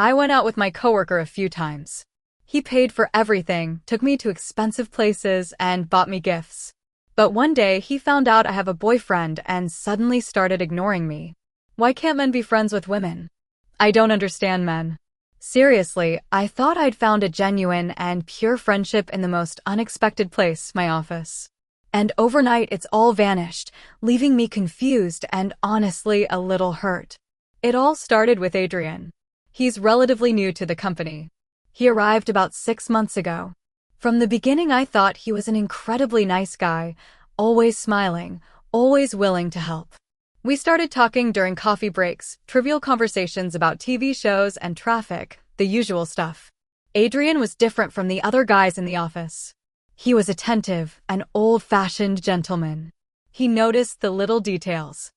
I went out with my coworker a few times. He paid for everything, took me to expensive places, and bought me gifts. But one day, he found out I have a boyfriend and suddenly started ignoring me. Why can't men be friends with women? I don't understand men. Seriously, I thought I'd found a genuine and pure friendship in the most unexpected place, my office. And overnight, it's all vanished, leaving me confused and honestly a little hurt. It all started with Adrian. He's relatively new to the company. He arrived about 6 months ago. From the beginning, I thought he was an incredibly nice guy, always smiling, always willing to help. We started talking during coffee breaks, trivial conversations about TV shows and traffic, the usual stuff. Adrian was different from the other guys in the office. He was attentive, an old-fashioned gentleman. He noticed the little details.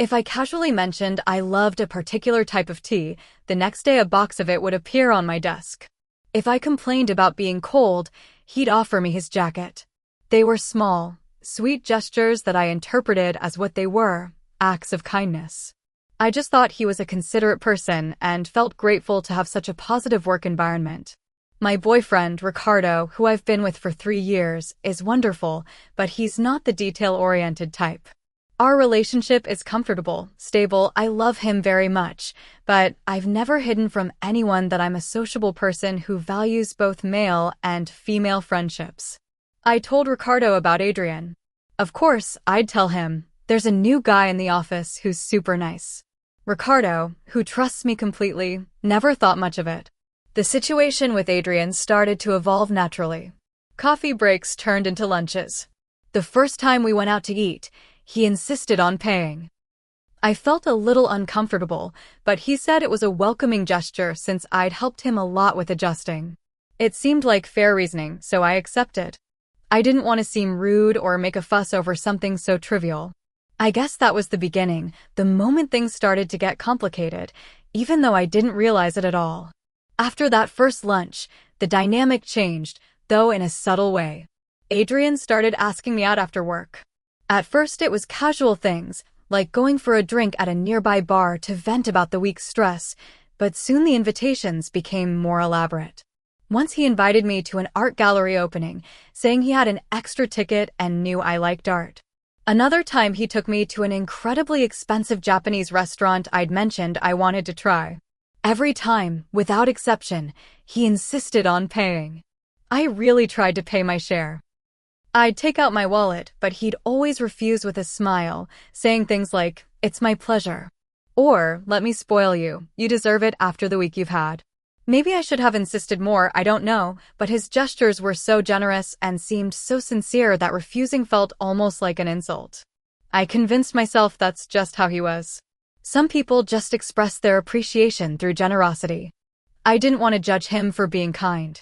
If I casually mentioned I loved a particular type of tea, the next day a box of it would appear on my desk. If I complained about being cold, he'd offer me his jacket. They were small, sweet gestures that I interpreted as what they were, acts of kindness. I just thought he was a considerate person and felt grateful to have such a positive work environment. My boyfriend, Ricardo, who I've been with for 3 years, is wonderful, but he's not the detail-oriented type. Our relationship is comfortable, stable, I love him very much, but I've never hidden from anyone that I'm a sociable person who values both male and female friendships. I told Ricardo about Adrian. Of course, I'd tell him, there's a new guy in the office who's super nice. Ricardo, who trusts me completely, never thought much of it. The situation with Adrian started to evolve naturally. Coffee breaks turned into lunches. The first time we went out to eat, he insisted on paying. I felt a little uncomfortable, but he said it was a welcoming gesture since I'd helped him a lot with adjusting. It seemed like fair reasoning, so I accepted. I didn't want to seem rude or make a fuss over something so trivial. I guess that was the beginning, the moment things started to get complicated, even though I didn't realize it at all. After that first lunch, the dynamic changed, though in a subtle way. Adrian started asking me out after work. At first it was casual things, like going for a drink at a nearby bar to vent about the week's stress, but soon the invitations became more elaborate. Once he invited me to an art gallery opening, saying he had an extra ticket and knew I liked art. Another time he took me to an incredibly expensive Japanese restaurant I'd mentioned I wanted to try. Every time, without exception, he insisted on paying. I really tried to pay my share. I'd take out my wallet, but he'd always refuse with a smile, saying things like, "It's my pleasure." Or, "Let me spoil you, you deserve it after the week you've had." Maybe I should have insisted more, I don't know, but his gestures were so generous and seemed so sincere that refusing felt almost like an insult. I convinced myself that's just how he was. Some people just express their appreciation through generosity. I didn't want to judge him for being kind.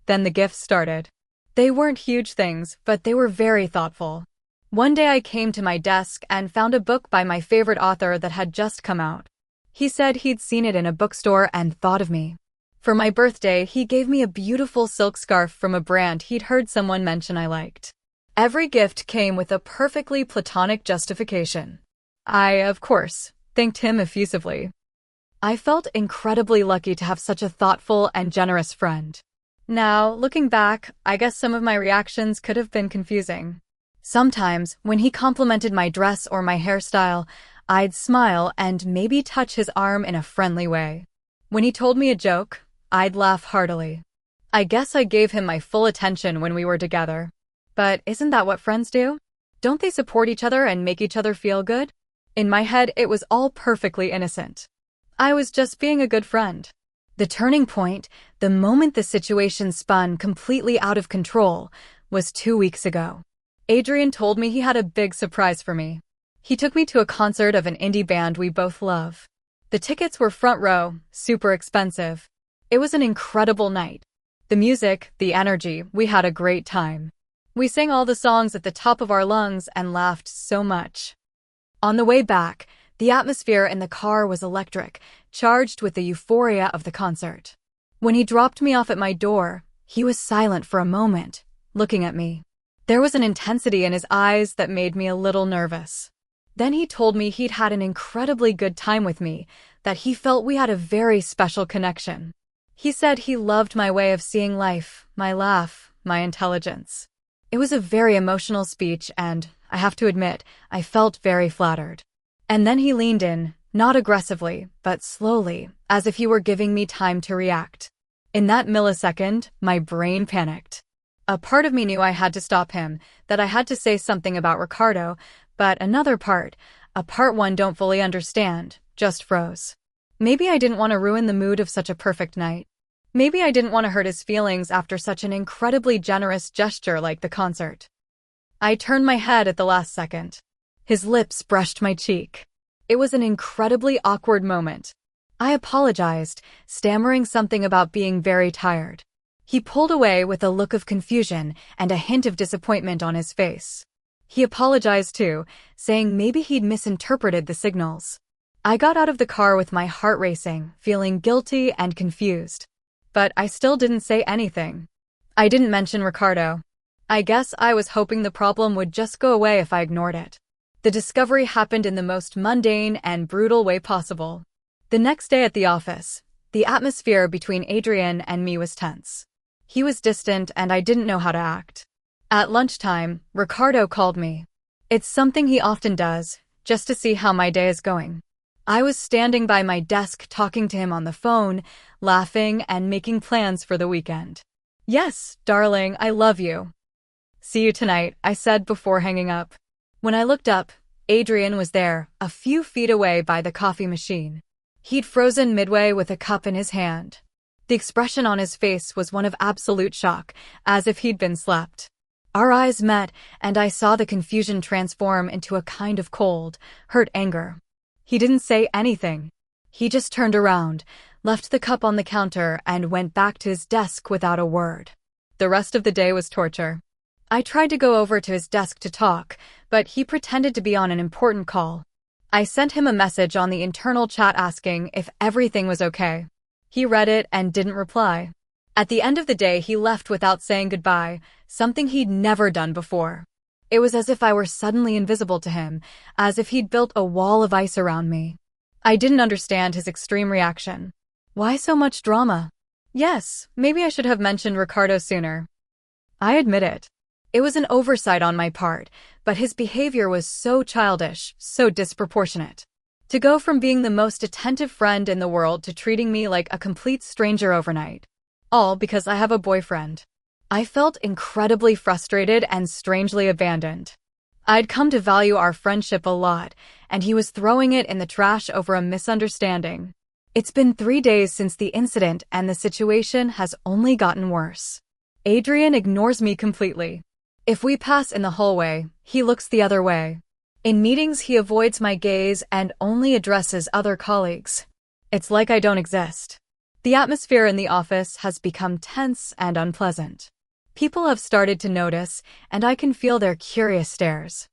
Then the gifts started. They weren't huge things, but they were very thoughtful. One day I came to my desk and found a book by my favorite author that had just come out. He said he'd seen it in a bookstore and thought of me. For my birthday, he gave me a beautiful silk scarf from a brand he'd heard someone mention I liked. Every gift came with a perfectly platonic justification. I, of course, thanked him effusively. I felt incredibly lucky to have such a thoughtful and generous friend. Now, looking back, I guess some of my reactions could have been confusing. Sometimes, when he complimented my dress or my hairstyle, I'd smile and maybe touch his arm in a friendly way. When he told me a joke, I'd laugh heartily. I guess I gave him my full attention when we were together. But isn't that what friends do? Don't they support each other and make each other feel good? In my head, it was all perfectly innocent. I was just being a good friend. The turning point, the moment the situation spun completely out of control, was 2 weeks ago. Adrian told me he had a big surprise for me. He took me to a concert of an indie band we both love. The tickets were front row, super expensive. It was an incredible night. The music, the energy, we had a great time. We sang all the songs at the top of our lungs and laughed so much. On the way back, the atmosphere in the car was electric, charged with the euphoria of the concert. When he dropped me off at my door, he was silent for a moment, looking at me. There was an intensity in his eyes that made me a little nervous. Then he told me he'd had an incredibly good time with me, that he felt we had a very special connection. He said he loved my way of seeing life, my laugh, my intelligence. It was a very emotional speech and, I have to admit, I felt very flattered. And then he leaned in, not aggressively, but slowly, as if he were giving me time to react. In that millisecond, my brain panicked. A part of me knew I had to stop him, that I had to say something about Ricardo, but another part, a part one don't fully understand, just froze. Maybe I didn't want to ruin the mood of such a perfect night. Maybe I didn't want to hurt his feelings after such an incredibly generous gesture like the concert. I turned my head at the last second. His lips brushed my cheek. It was an incredibly awkward moment. I apologized, stammering something about being very tired. He pulled away with a look of confusion and a hint of disappointment on his face. He apologized too, saying maybe he'd misinterpreted the signals. I got out of the car with my heart racing, feeling guilty and confused. But I still didn't say anything. I didn't mention Ricardo. I guess I was hoping the problem would just go away if I ignored it. The discovery happened in the most mundane and brutal way possible. The next day at the office, the atmosphere between Adrian and me was tense. He was distant and I didn't know how to act. At lunchtime, Ricardo called me. It's something he often does, just to see how my day is going. I was standing by my desk talking to him on the phone, laughing and making plans for the weekend. Yes, darling, I love you. See you tonight, I said before hanging up. When I looked up, Adrian was there, a few feet away by the coffee machine. He'd frozen midway with a cup in his hand. The expression on his face was one of absolute shock, as if he'd been slapped. Our eyes met, and I saw the confusion transform into a kind of cold, hurt anger. He didn't say anything. He just turned around, left the cup on the counter, and went back to his desk without a word. The rest of the day was torture. I tried to go over to his desk to talk, but he pretended to be on an important call. I sent him a message on the internal chat asking if everything was okay. He read it and didn't reply. At the end of the day, he left without saying goodbye, something he'd never done before. It was as if I were suddenly invisible to him, as if he'd built a wall of ice around me. I didn't understand his extreme reaction. Why so much drama? Yes, maybe I should have mentioned Ricardo sooner. I admit it. It was an oversight on my part, but his behavior was so childish, so disproportionate. To go from being the most attentive friend in the world to treating me like a complete stranger overnight. All because I have a boyfriend. I felt incredibly frustrated and strangely abandoned. I'd come to value our friendship a lot, and he was throwing it in the trash over a misunderstanding. It's been 3 days since the incident and the situation has only gotten worse. Adrian ignores me completely. If we pass in the hallway, he looks the other way. In meetings, he avoids my gaze and only addresses other colleagues. It's like I don't exist. The atmosphere in the office has become tense and unpleasant. People have started to notice, and I can feel their curious stares.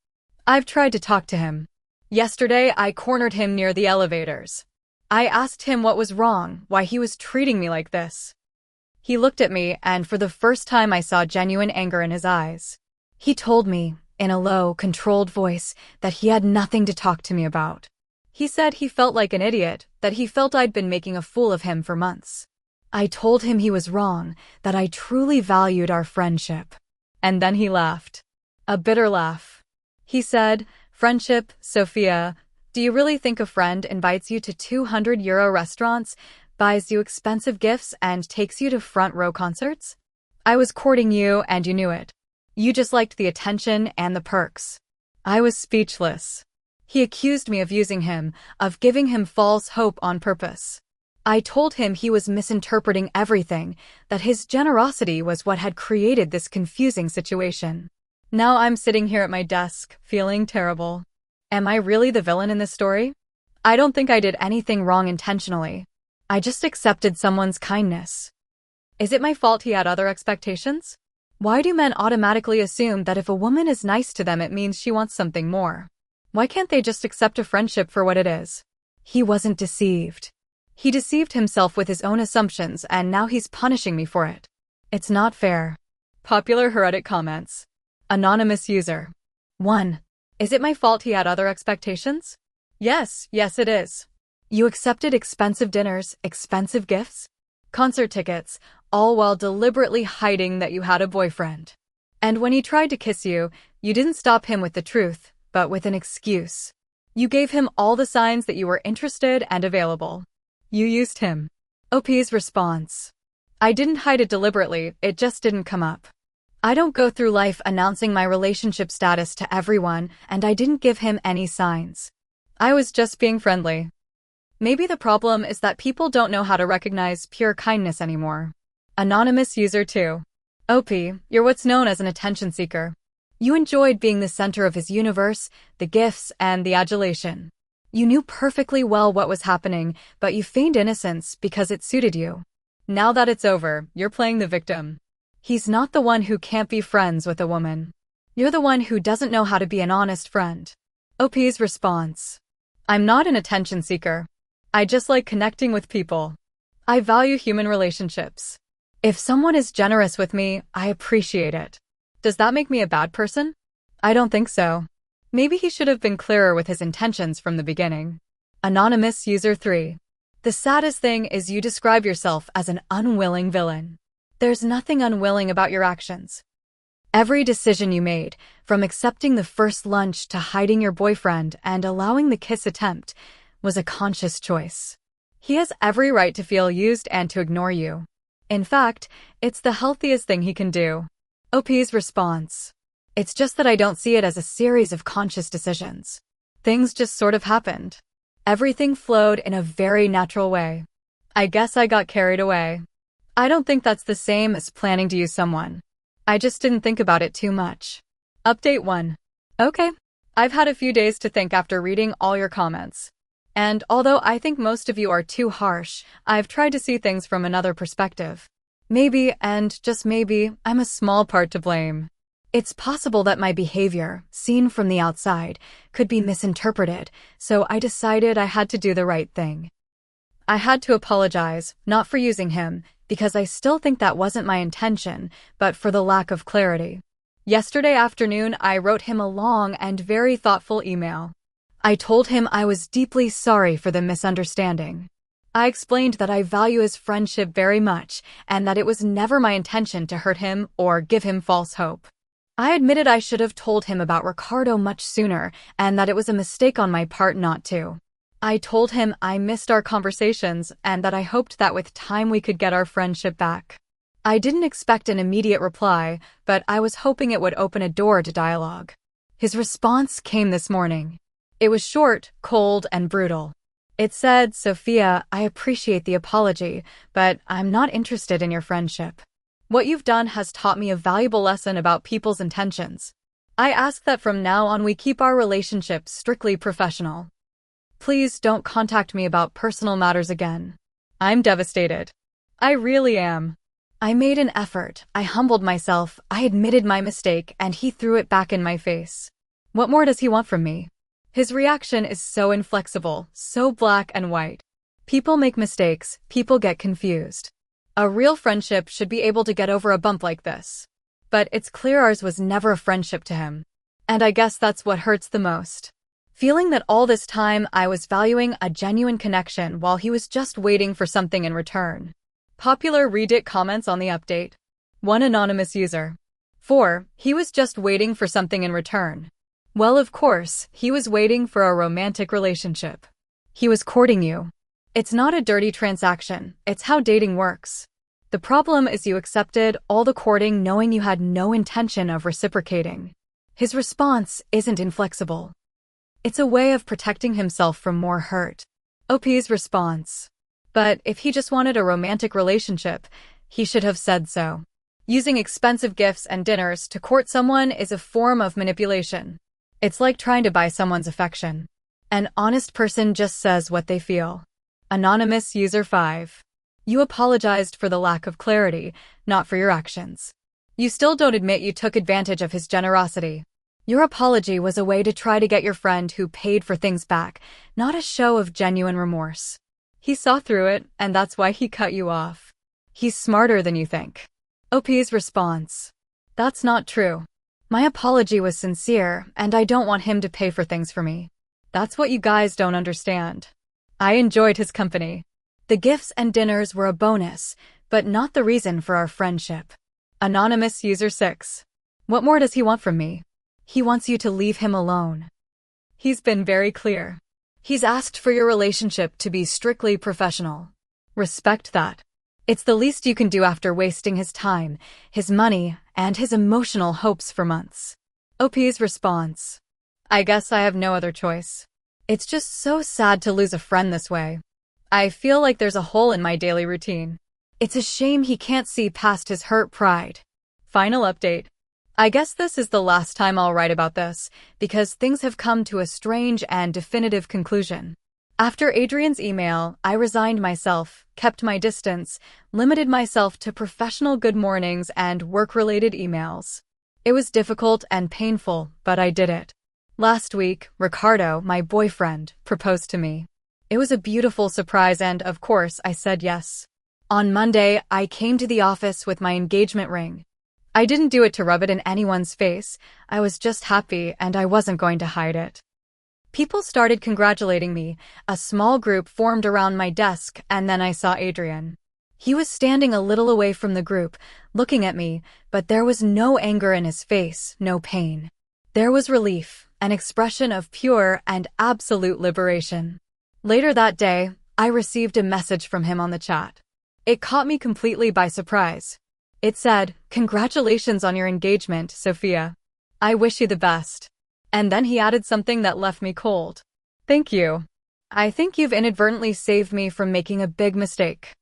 I've tried to talk to him. Yesterday, I cornered him near the elevators. I asked him what was wrong, why he was treating me like this. He looked at me, and for the first time I saw genuine anger in his eyes. He told me, in a low, controlled voice, that he had nothing to talk to me about. He said he felt like an idiot, that he felt I'd been making a fool of him for months. I told him he was wrong, that I truly valued our friendship. And then he laughed. A bitter laugh. He said, "Friendship, Sophia, do you really think a friend invites you to €200 restaurants, buys you expensive gifts, and takes you to front-row concerts? I was courting you and you knew it. You just liked the attention and the perks." I was speechless. He accused me of using him, of giving him false hope on purpose. I told him he was misinterpreting everything, that his generosity was what had created this confusing situation. Now I'm sitting here at my desk, feeling terrible. Am I really the villain in this story? I don't think I did anything wrong intentionally. I just accepted someone's kindness. Is it my fault he had other expectations? Why do men automatically assume that if a woman is nice to them it means she wants something more? Why can't they just accept a friendship for what it is? He wasn't deceived. He deceived himself with his own assumptions and now he's punishing me for it. It's not fair. Popular Reddit comments. Anonymous user. 1. Is it my fault he had other expectations? Yes, it is. You accepted expensive dinners, expensive gifts, concert tickets, all while deliberately hiding that you had a boyfriend. And when he tried to kiss you, you didn't stop him with the truth, but with an excuse. You gave him all the signs that you were interested and available. You used him. OP's response. I didn't hide it deliberately, it just didn't come up. I don't go through life announcing my relationship status to everyone, and I didn't give him any signs. I was just being friendly. Maybe the problem is that people don't know how to recognize pure kindness anymore. Anonymous user 2. OP, you're what's known as an attention seeker. You enjoyed being the center of his universe, the gifts, and the adulation. You knew perfectly well what was happening, but you feigned innocence because it suited you. Now that it's over, you're playing the victim. He's not the one who can't be friends with a woman. You're the one who doesn't know how to be an honest friend. OP's response. I'm not an attention seeker. I just like connecting with people. I value human relationships. If someone is generous with me, I appreciate it. Does that make me a bad person? I don't think so. Maybe he should have been clearer with his intentions from the beginning. Anonymous user 3. The saddest thing is you describe yourself as an unwilling villain. There's nothing unwilling about your actions. Every decision you made, from accepting the first lunch to hiding your boyfriend and allowing the kiss attempt, was a conscious choice. He has every right to feel used and to ignore you. In fact, it's the healthiest thing he can do. OP's response. It's just that I don't see it as a series of conscious decisions. Things just sort of happened. Everything flowed in a very natural way. I guess I got carried away. I don't think that's the same as planning to use someone. I just didn't think about it too much. Update 1. Okay. I've had a few days to think after reading all your comments. And although I think most of you are too harsh, I've tried to see things from another perspective. Maybe, and just maybe, I'm a small part to blame. It's possible that my behavior, seen from the outside, could be misinterpreted, so I decided I had to do the right thing. I had to apologize, not for using him, because I still think that wasn't my intention, but for the lack of clarity. Yesterday afternoon, I wrote him a long and very thoughtful email. I told him I was deeply sorry for the misunderstanding. I explained that I value his friendship very much and that it was never my intention to hurt him or give him false hope. I admitted I should have told him about Ricardo much sooner and that it was a mistake on my part not to. I told him I missed our conversations and that I hoped that with time we could get our friendship back. I didn't expect an immediate reply, but I was hoping it would open a door to dialogue. His response came this morning. It was short, cold, and brutal. It said, Sophia, I appreciate the apology, but I'm not interested in your friendship. What you've done has taught me a valuable lesson about people's intentions. I ask that from now on we keep our relationship strictly professional. Please don't contact me about personal matters again. I'm devastated. I really am. I made an effort, I humbled myself, I admitted my mistake, and he threw it back in my face. What more does he want from me? His reaction is so inflexible, so black and white. People make mistakes, people get confused. A real friendship should be able to get over a bump like this. But it's clear ours was never a friendship to him. And I guess that's what hurts the most. Feeling that all this time I was valuing a genuine connection while he was just waiting for something in return. Popular Reddit comments on the update. 1 anonymous user. 4. He was just waiting for something in return. Well, of course, he was waiting for a romantic relationship. He was courting you. It's not a dirty transaction, it's how dating works. The problem is you accepted all the courting knowing you had no intention of reciprocating. His response isn't inflexible. It's a way of protecting himself from more hurt. OP's response. But if he just wanted a romantic relationship, he should have said so. Using expensive gifts and dinners to court someone is a form of manipulation. It's like trying to buy someone's affection. An honest person just says what they feel. Anonymous user 5. You apologized for the lack of clarity, not for your actions. You still don't admit you took advantage of his generosity. Your apology was a way to try to get your friend who paid for things back, not a show of genuine remorse. He saw through it, and that's why he cut you off. He's smarter than you think. OP's response. That's not true. My apology was sincere, and I don't want him to pay for things for me. That's what you guys don't understand. I enjoyed his company. The gifts and dinners were a bonus, but not the reason for our friendship. Anonymous user 6. What more does he want from me? He wants you to leave him alone. He's been very clear. He's asked for your relationship to be strictly professional. Respect that. It's the least you can do after wasting his time, his money, and his emotional hopes for months. OP's response. I guess I have no other choice. It's just so sad to lose a friend this way. I feel like there's a hole in my daily routine. It's a shame he can't see past his hurt pride. Final update. I guess this is the last time I'll write about this, because things have come to a strange and definitive conclusion. After Adrian's email, I resigned myself, kept my distance, limited myself to professional good mornings and work-related emails. It was difficult and painful, but I did it. Last week, Ricardo, my boyfriend, proposed to me. It was a beautiful surprise and, of course, I said yes. On Monday, I came to the office with my engagement ring. I didn't do it to rub it in anyone's face. I was just happy and I wasn't going to hide it. People started congratulating me. A small group formed around my desk and then I saw Adrian. He was standing a little away from the group, looking at me, but there was no anger in his face, no pain. There was relief, an expression of pure and absolute liberation. Later that day, I received a message from him on the chat. It caught me completely by surprise. It said, "Congratulations on your engagement, Sophia. I wish you the best." And then he added something that left me cold. Thank you. I think you've inadvertently saved me from making a big mistake.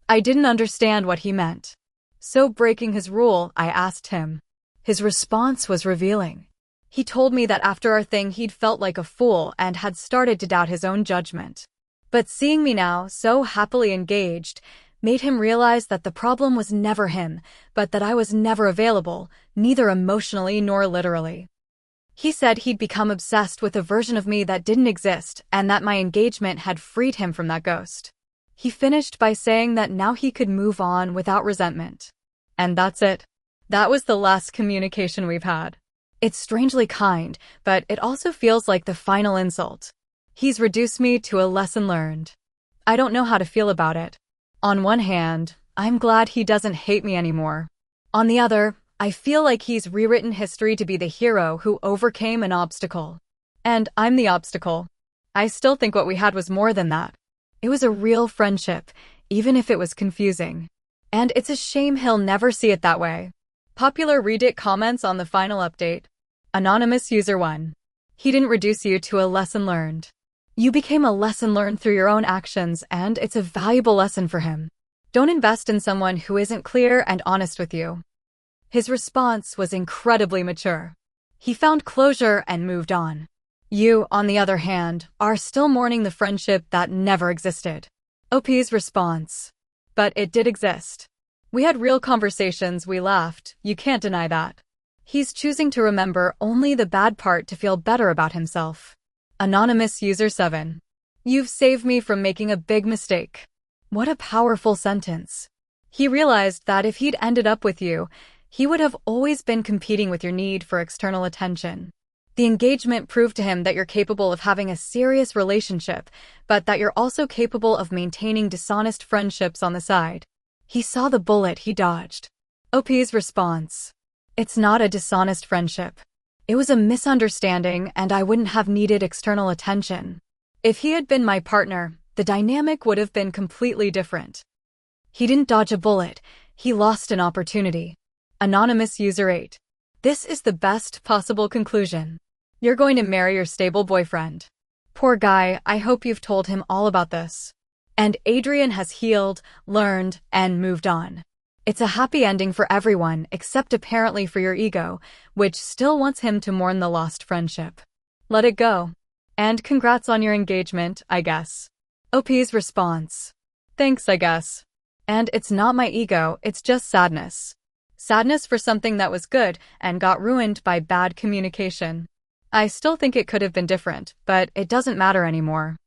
I didn't understand what he meant. So breaking his rule, I asked him. His response was revealing. He told me that after our thing he'd felt like a fool and had started to doubt his own judgment. But seeing me now, so happily engaged, made him realize that the problem was never him, but that I was never available, neither emotionally nor literally. He said he'd become obsessed with a version of me that didn't exist and that my engagement had freed him from that ghost. He finished by saying that now he could move on without resentment. And that's it. That was the last communication we've had. It's strangely kind, but it also feels like the final insult. He's reduced me to a lesson learned. I don't know how to feel about it. On one hand, I'm glad he doesn't hate me anymore. On the other, I feel like he's rewritten history to be the hero who overcame an obstacle. And I'm the obstacle. I still think what we had was more than that. It was a real friendship, even if it was confusing. And it's a shame he'll never see it that way. Popular Reddit comments on the final update. Anonymous user 1. He didn't reduce you to a lesson learned. You became a lesson learned through your own actions, and it's a valuable lesson for him. Don't invest in someone who isn't clear and honest with you. His response was incredibly mature. He found closure and moved on. You, on the other hand, are still mourning the friendship that never existed. OP's response. But it did exist. We had real conversations, we laughed, you can't deny that. He's choosing to remember only the bad part to feel better about himself. Anonymous user 7. You've saved me from making a big mistake. What a powerful sentence. He realized that if he'd ended up with you, he would have always been competing with your need for external attention. The engagement proved to him that you're capable of having a serious relationship, but that you're also capable of maintaining dishonest friendships on the side. He saw the bullet he dodged. OP's response. It's not a dishonest friendship. It was a misunderstanding and I wouldn't have needed external attention. If he had been my partner, the dynamic would have been completely different. He didn't dodge a bullet, he lost an opportunity. Anonymous user 8. This is the best possible conclusion. You're going to marry your stable boyfriend. Poor guy, I hope you've told him all about this. And Adrian has healed, learned, and moved on. It's a happy ending for everyone except apparently for your ego, which still wants him to mourn the lost friendship. Let it go. And congrats on your engagement, I guess. OP's response. Thanks, I guess. And it's not my ego, it's just sadness. Sadness for something that was good and got ruined by bad communication. I still think it could have been different, but it doesn't matter anymore.